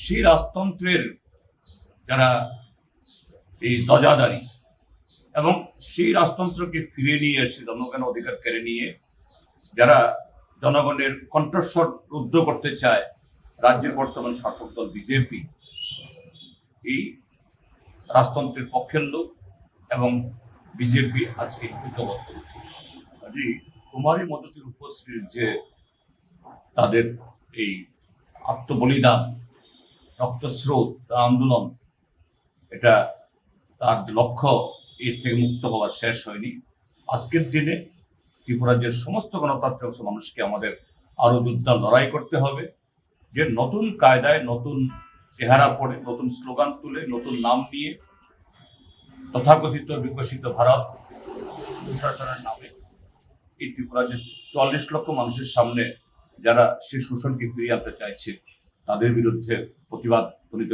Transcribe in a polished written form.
সেই রাজতন্ত্রের যারা এই ধ্বজাধারী এবং সেই রাজতন্ত্রকে ফিরে নিয়ে এসে জনগণের অধিকার কেড়ে নিয়ে যারা জনগণের কণ্ঠস্বর রুদ্ধ করতে চায় রাজ্যের বর্তমান শাসক দল বিজেপি, এই রাজতন্ত্রের পক্ষের লোক এবং বিজেপি আজকে ঐক্যবদ্ধ। কুমারী মদতির উপস্থিত যে তাদের এই আত্মবলিদান, রক্তস্রোত, আন্দোলন, এটা তার লক্ষ্য এর থেকে মুক্ত হওয়া শেষ হয়নি। আজকের দিনে ত্রিপুরার যে সমস্ত গণতান্ত্রিক মানুষকে আমাদের আরো যোদ্ধা লড়াই করতে হবে, যে নতুন কায়দায় নতুন চেহারা পড়ে, নতুন স্লোগান তুলে, নতুন নাম নিয়ে তথাকথিত বিকশিত ভারত সুশাসনের নামে এই ত্রিপুরার যে ৪০ লক্ষ মানুষের সামনে যারা সে শোষণকে ফিরিয়ে আনতে চাইছে তাদের বিরুদ্ধে প্রতিবাদ ধ্বনিত